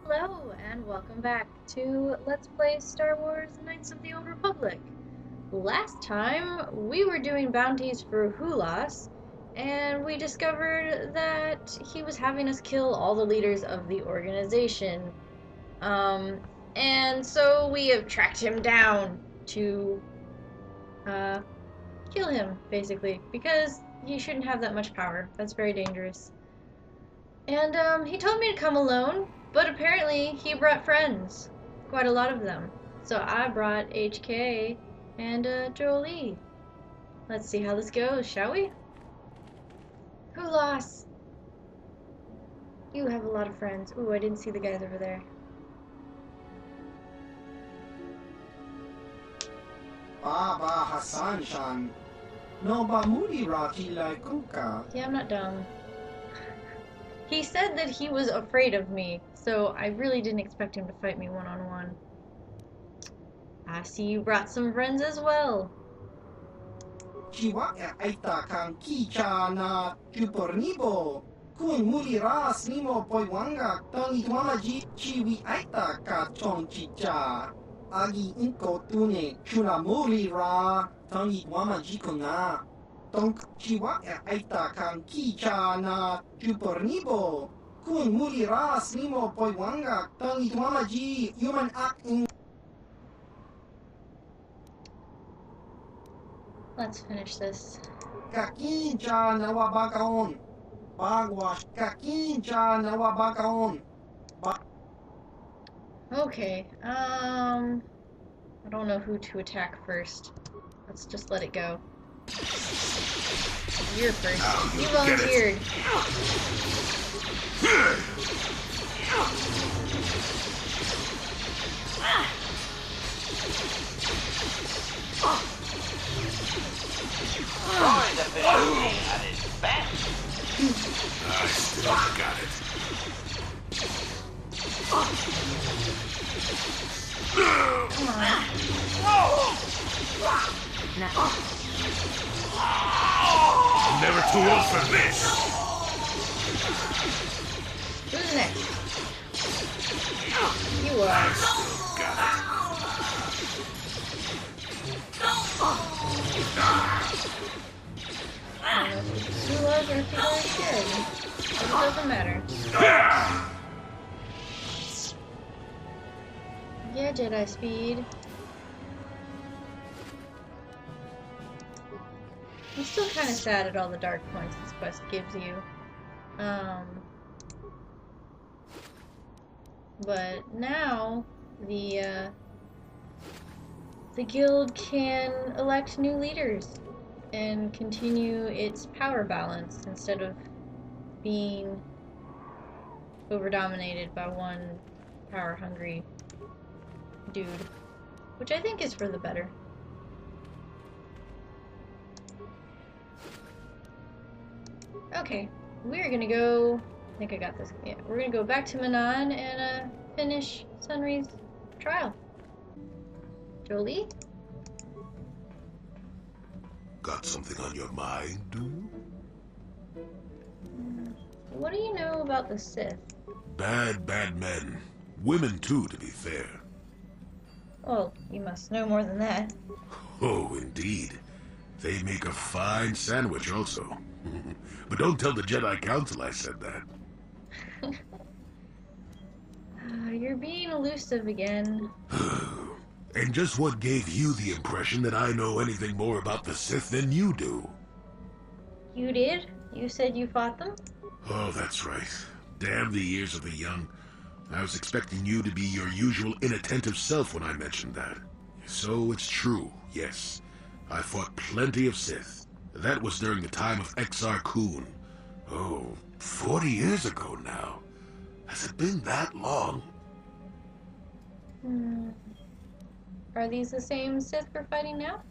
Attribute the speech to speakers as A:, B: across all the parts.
A: Hello, and welcome back to Let's Play Star Wars Knights of the Old Republic. Last time, we were doing bounties for Hulas, and we discovered that he was having us kill all the leaders of the organization. And so we have tracked him down to, kill him, basically, because he shouldn't have that much power. That's very dangerous. And, he told me to come alone, but apparently he brought friends. Quite a lot of them. So I brought HK and, Jolie. Let's see how this goes, shall we? Who lost? You have a lot of friends. Ooh, I didn't see the guys over there.
B: Baba Hassan-shan, no ba muri ra kilay kuka?
A: Yeah, I'm not dumb. He said that he was afraid of me, so I really didn't expect him to fight me one-on-one. I see you brought some friends as well.
B: Chiwa aita kang kicha na tupornibo. Kung muri ras nimo poiwanga tangi tuamaji chiwi aita ka chong chicha. Agi inko tune chuna muri ra tangi tuamaji kuna. Tong chiwa aita kang kicha na tupornibo. Kung muri ras nimo poiwanga tangi tuamaji human act in.
A: Let's finish this.
B: Kakincha nawabakaon. Bagwash kakincha nawabakaon.
A: Okay, I don't know who to attack first. Let's just let it go. You're first. You volunteered.
C: Sorry, the bit at its best.
D: I still got it.
A: Come on.
D: I'm never too old for this.
A: Who's next? You are.
D: Still got it.
A: Who was or if you were scared. It doesn't matter. Yeah, Jedi speed. I'm still kind of sad at all the dark points this quest gives you. But now the guild can elect new leaders and continue its power balance instead of being overdominated by one power-hungry dude, which I think is for the better. Okay, we're gonna go. I think I got this. Yeah, we're gonna go back to Manan and finish Sunry's trial. Jolie?
D: Got something on your mind, dude?
A: What do you know about the Sith?
D: Bad men. Women, too, to be fair.
A: Well, you must know more than that.
D: Oh, indeed. They make a fine sandwich, also. But don't tell the Jedi Council I said that.
A: You're being elusive again.
D: And just what gave you the impression that I know anything more about the Sith than you do?
A: You did? You said you fought them?
D: Oh, that's right. Damn the ears of the young. I was expecting you to be your usual inattentive self when I mentioned that. So it's true, yes. I fought plenty of Sith. That was during the time of Exar Kun. Oh, 40 years ago now. Has it been that long?
A: Are these the same Sith we're fighting now?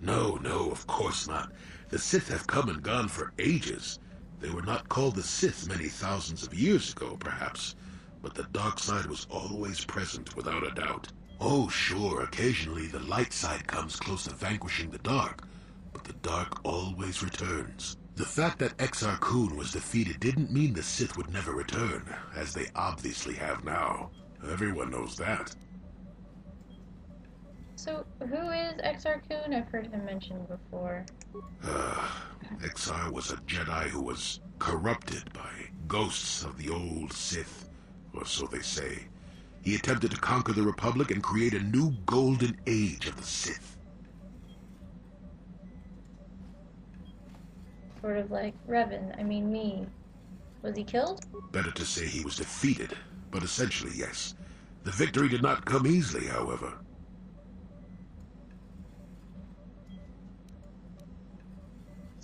D: No, of course not. The Sith have come and gone for ages. They were not called the Sith many thousands of years ago, perhaps. But the dark side was always present, without a doubt. Oh, sure, occasionally the light side comes close to vanquishing the dark. But the dark always returns. The fact that Exar Kun was defeated didn't mean the Sith would never return, as they obviously have now. Everyone knows that.
A: So, who is Exar Kun? I've heard him mentioned before.
D: Exar was a Jedi who was corrupted by ghosts of the old Sith, or so they say. He attempted to conquer the Republic and create a new golden age of the Sith.
A: Sort of like Revan, me. Was he killed?
D: Better to say he was defeated, but essentially yes. The victory did not come easily, however.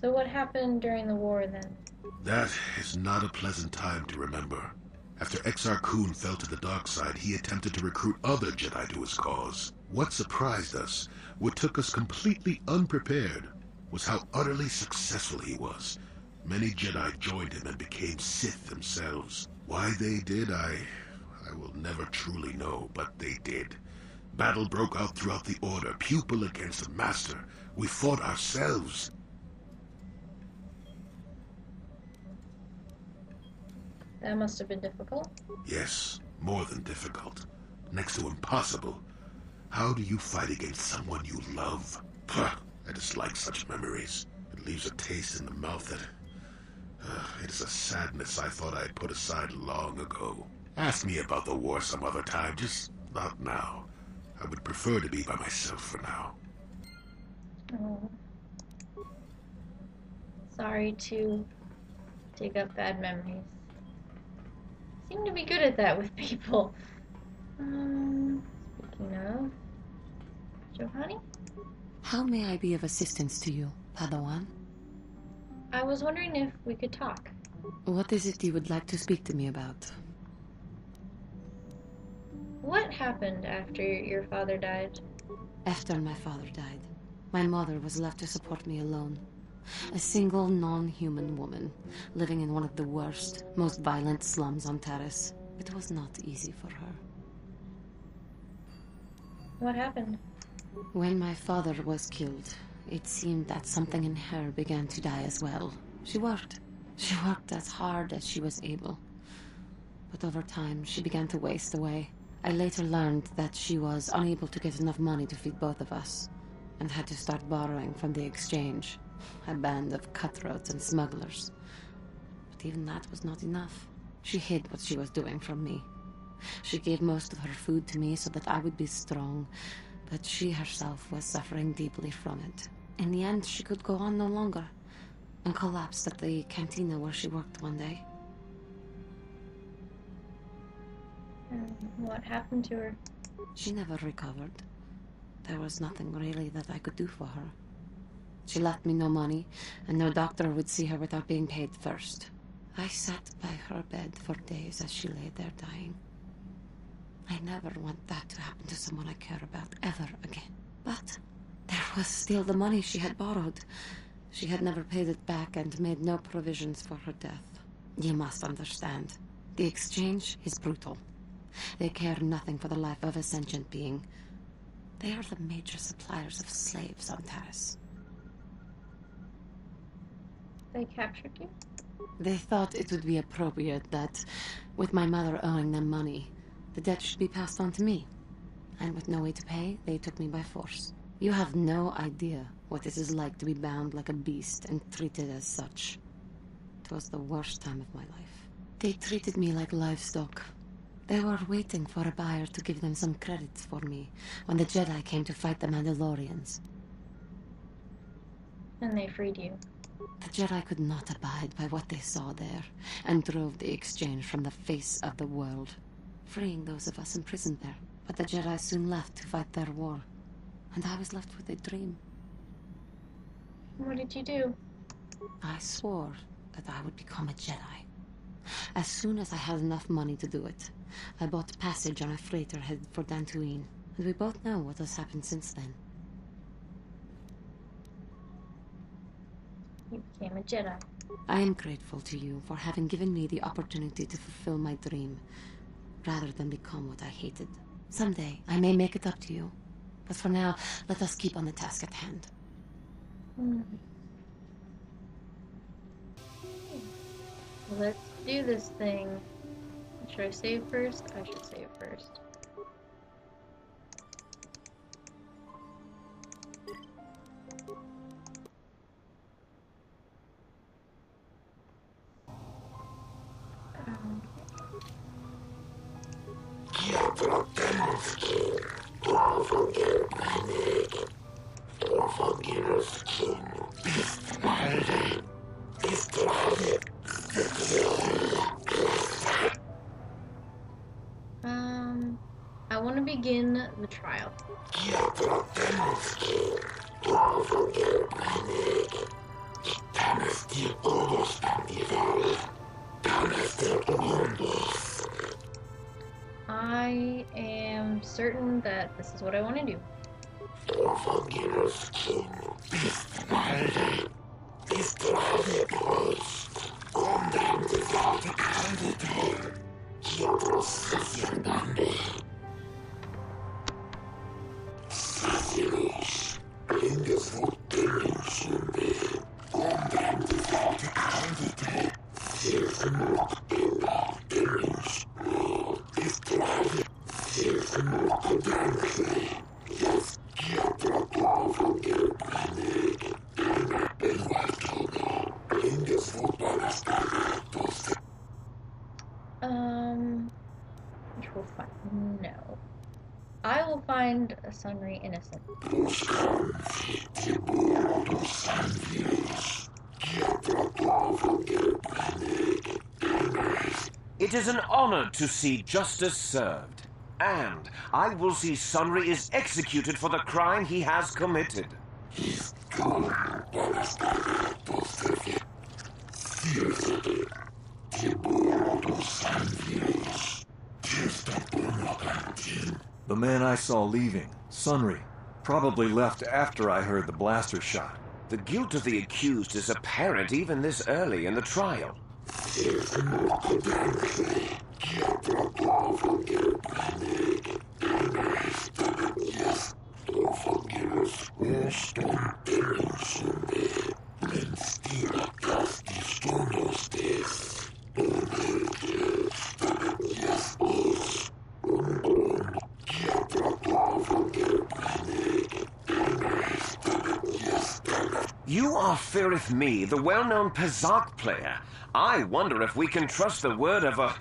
A: So what happened during the war then?
D: That is not a pleasant time to remember. After Exar Kun fell to the dark side, he attempted to recruit other Jedi to his cause. What surprised us, what took us completely unprepared, was how utterly successful he was. Many Jedi joined him and became Sith themselves. Why they did, I will never truly know, but they did. Battle broke out throughout the Order, pupil against master. We fought ourselves.
A: That must have been difficult.
D: Yes, more than difficult. Next to impossible. How do you fight against someone you love? Pah, I dislike such memories. It leaves a taste in the mouth that... it is a sadness I thought I had put aside long ago. Ask me about the war some other time, just not now. I would prefer to be by myself for now.
A: Oh. Sorry to dig up bad memories. Seem to be good at that with people. Speaking of... Johanny?
E: How may I be of assistance to you, Padawan?
A: I was wondering if we could talk.
E: What is it you would like to speak to me about?
A: What happened after your father died?
E: After my father died, my mother was left to support me alone. A single non-human woman, living in one of the worst, most violent slums on Taris. It was not easy for her.
A: What happened?
E: When my father was killed, it seemed that something in her began to die as well. She worked. She worked as hard as she was able. But over time, she began to waste away. I later learned that she was unable to get enough money to feed both of us, and had to start borrowing from the exchange. A band of cutthroats and smugglers. But even that was not enough. She hid what she was doing from me. She gave most of her food to me so that I would be strong, but she herself was suffering deeply from it. In the end, she could go on no longer, and collapsed at the cantina where she worked one day.
A: And what happened to her?
E: She never recovered. There was nothing really that I could do for her. She left me no money, and no doctor would see her without being paid first. I sat by her bed for days as she lay there dying. I never want that to happen to someone I care about ever again. But there was still the money she had borrowed. She had never paid it back and made no provisions for her death. You must understand. The exchange is brutal. They care nothing for the life of a sentient being. They are the major suppliers of slaves on Taris.
A: They captured you?
E: They thought it would be appropriate that, with my mother owing them money, the debt should be passed on to me. And with no way to pay, they took me by force. You have no idea what it is like to be bound like a beast and treated as such. It was the worst time of my life. They treated me like livestock. They were waiting for a buyer to give them some credits for me when the Jedi came to fight the Mandalorians.
A: And they freed you.
E: The Jedi could not abide by what they saw there, and drove the exchange from the face of the world, freeing those of us imprisoned there. But the Jedi soon left to fight their war, and I was left with a dream.
A: What did you do?
E: I swore that I would become a Jedi. As soon as I had enough money to do it, I bought passage on a freighter headed for Dantooine, and we both know what has happened since then.
A: You became a Jedi.
E: I am grateful to you for having given me the opportunity to fulfill my dream, rather than become what I hated. Someday, I may make it up to you, but for now, let us keep on the task at hand.
A: Let's do this thing. Should I save first? I should save first. I want to begin the trial. I am certain that this is what I want to do. Which will find no. I will find a Sunry innocent.
F: It is an honor to see justice served, and I will see Sunry is executed for the crime he has committed.
G: The man I saw leaving, Sunry, probably left after I heard the blaster shot.
F: The guilt of the accused is apparent even this early in the trial. You are Firith Me, the well-known Pazak player. I wonder if we can trust the word of a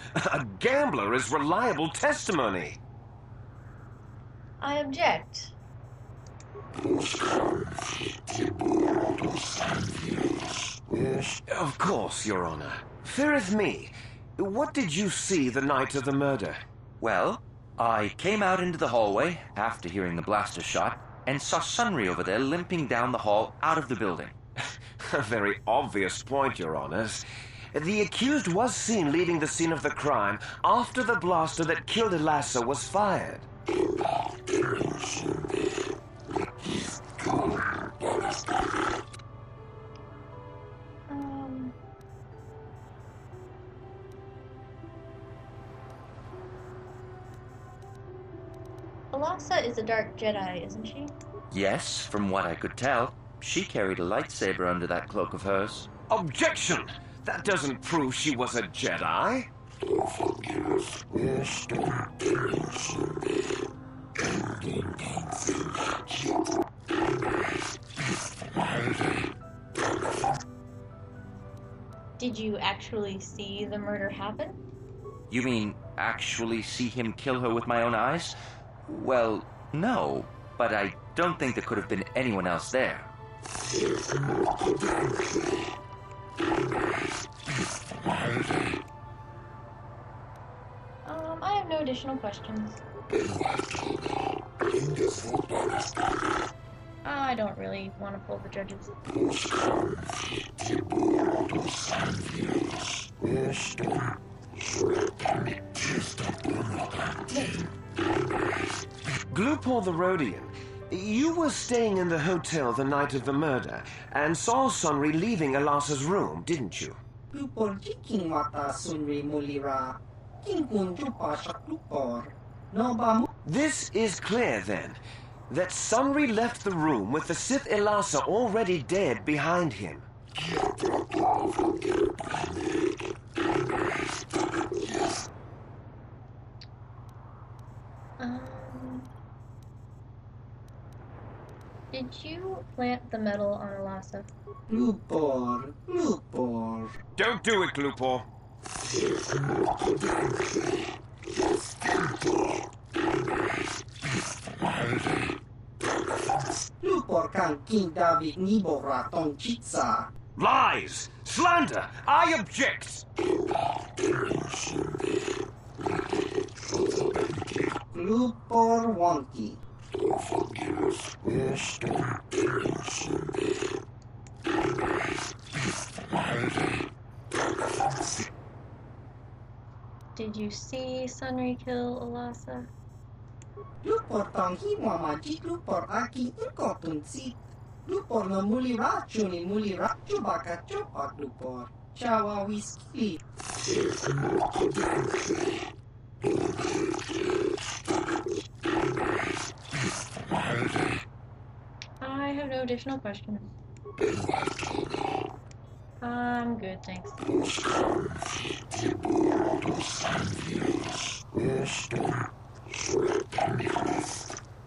F: gambler as reliable testimony.
A: I object.
F: Of course, Your Honor. Firith Me, what did you see the night of the murder?
H: Well, I came out into the hallway after hearing the blaster shot and saw Sunry over there limping down the hall out of the building.
F: A very obvious point, Your Honors. The accused was seen leaving the scene of the crime after the blaster that killed Elassa was fired.
A: Elassa is a dark Jedi, isn't she?
H: Yes, from what I could tell. She carried a lightsaber under that cloak of hers.
F: Objection! That doesn't prove she was a Jedi.
A: Did you actually see the murder happen?
H: You mean actually see him kill her with my own eyes? Well, no, but I don't think there could have been anyone else there.
A: I have no additional questions. I don't really want to pull the judges.
F: Glupor the Rhodian, you were staying in the hotel the night of the murder and saw Sunry leaving Elassa's room, didn't you?
B: Glupor jiking mata Sunry mulira. Kinkun jupa shaklupor. No ba
F: This is clear, then, that Sunry left the room with the Sith Elassa already dead behind him.
A: Did you plant the metal on Alasa?
B: Lupor, Lupor.
F: Don't do it, Glupor.
B: Lupor kan King David Nibora tong chitsa.
F: Lies! Slander! I object!
B: Lupor wonky.
A: Did you see Sunry kill Alasa?
B: Lupor tong himwa majik lupor aki ingkotun sit. Lupor na muliracho ni muliracho baka chopak lupor. Chawa whisky.
A: I have no additional questions. I'm good, thanks.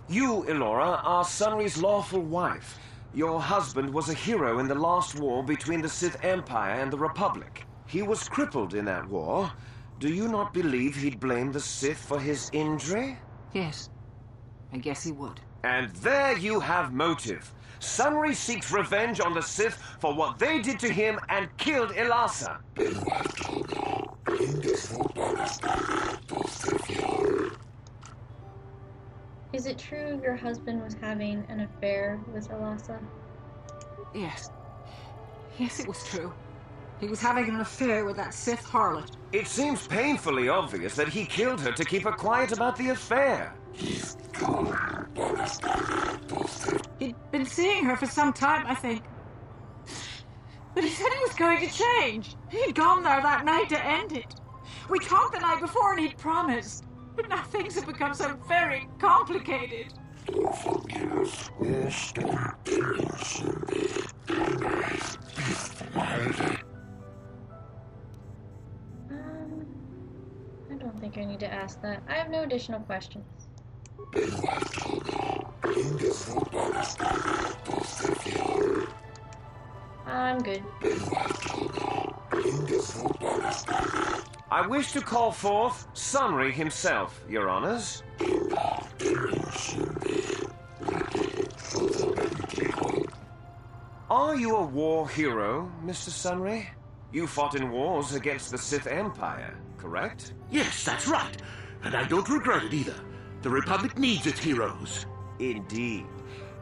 F: You, Elora, are Sunry's lawful wife. Your husband was a hero in the last war between the Sith Empire and the Republic. He was crippled in that war. Do you not believe he'd blame the Sith for his injury?
I: Yes. I guess he would.
F: And there you have motive. Sunry seeks revenge on the Sith for what they did to him and killed Ilasa.
A: Is it true your husband was having an affair with Alasa?
I: Yes. Yes, it was true. He was having an affair with that Sith harlot.
F: It seems painfully obvious that he killed her to keep her quiet about the affair.
I: He'd been seeing her for some time, I think. But he said he was going to change. He'd gone there that night to end it. We talked the night before and he'd promised. But now things have become so very complicated.
A: I don't think I need to ask that. I have no additional questions. I'm good.
F: I wish to call forth Sunry himself, Your Honors. Are you a war hero, Mr. Sunry? You fought in wars against the Sith Empire, correct?
D: Yes, that's right. And I don't regret it either. The Republic needs its heroes.
F: Indeed.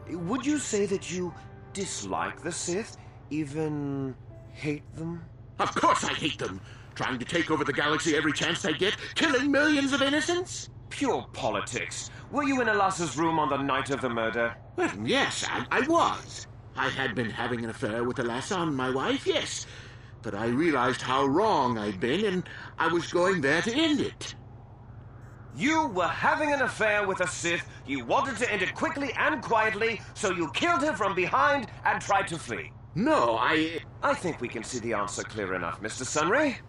F: Would you say that you dislike the Sith? Even hate them?
D: Of course I hate them. Trying to take over the galaxy every chance they get, killing millions of innocents?
F: Pure politics. Were you in Alasa's room on the night of the murder?
D: Well, yes, I was. I had been having an affair with Alasa and my wife, yes. But I realized how wrong I'd been, and I was going there to end it.
F: You were having an affair with a Sith. You wanted to end it quickly and quietly, so you killed her from behind and tried to flee.
D: No,
F: I think we can see the answer clear enough, Mr. Sunry.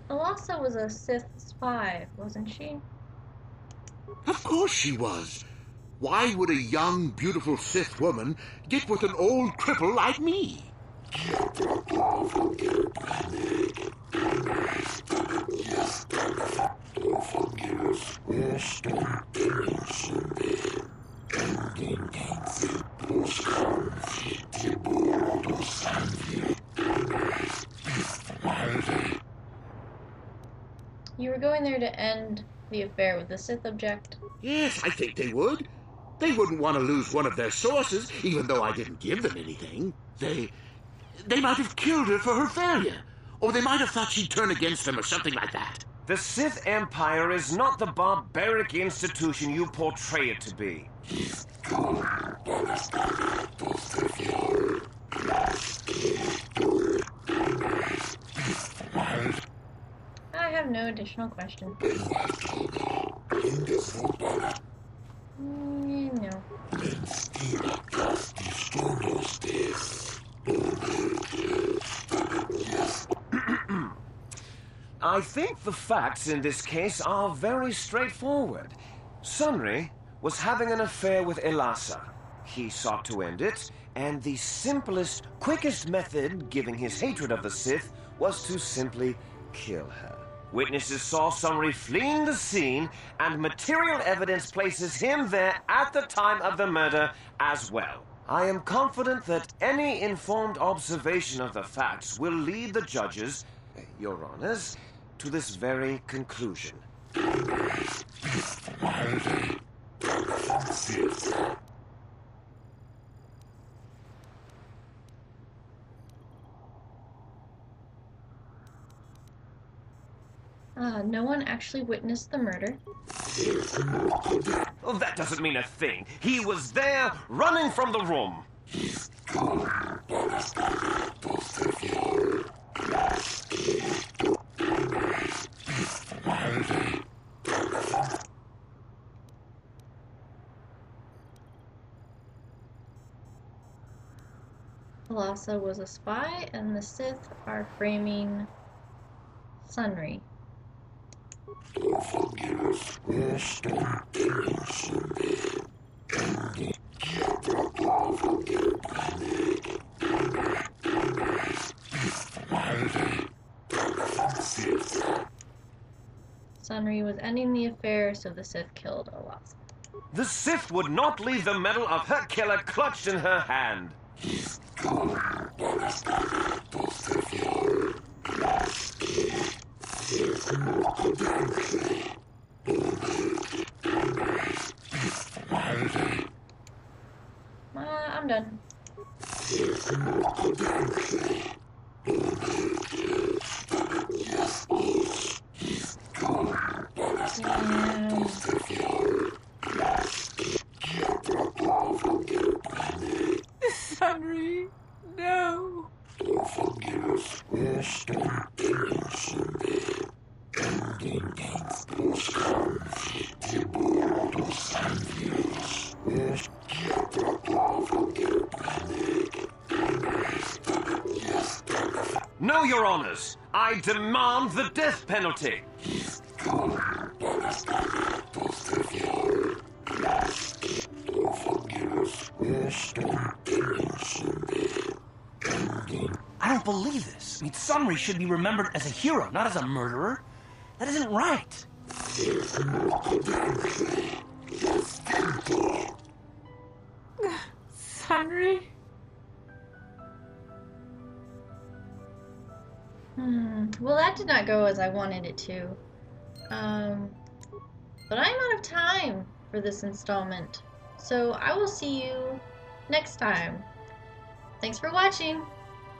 A: Alasa was a Sith spy, wasn't she?
D: Of course she was. Why would a young, beautiful Sith woman get with an old cripple like me?
A: You were going there to end the affair with the Sith object?
D: Yes, I think they would. They wouldn't want to lose one of their sources, even though I didn't give them anything. They might have killed her for her failure. Or they might have thought she'd turn against them or something like that.
F: The Sith Empire is not the barbaric institution you portray it to be.
A: I have no additional questions. No.
F: I think the facts in this case are very straightforward. Sunry was having an affair with Elasa. He sought to end it, and the simplest, quickest method, given his hatred of the Sith, was to simply kill her. Witnesses saw Sunry fleeing the scene, and material evidence places him there at the time of the murder as well. I am confident that any informed observation of the facts will lead the judges, Your Honors, to this very conclusion.
A: No one actually witnessed the murder.
F: Well, that doesn't mean a thing. He was there, running from the room.
A: Elasa was a spy, and the Sith are framing Sunry. Sunry was ending the affair, so the Sith killed Elasa.
F: The Sith would not leave the medal of her killer clutched in her hand.
A: I'm done.
I: Sunry, no.
F: No, Your Honors. I demand the death penalty.
J: I don't believe this. I mean, Sunry should be remembered as a hero, not as a murderer. That isn't right.
I: Sunry?
A: Well, that did not go as I wanted it to. But I'm out of time for this installment. So I will see you next time. Thanks for watching!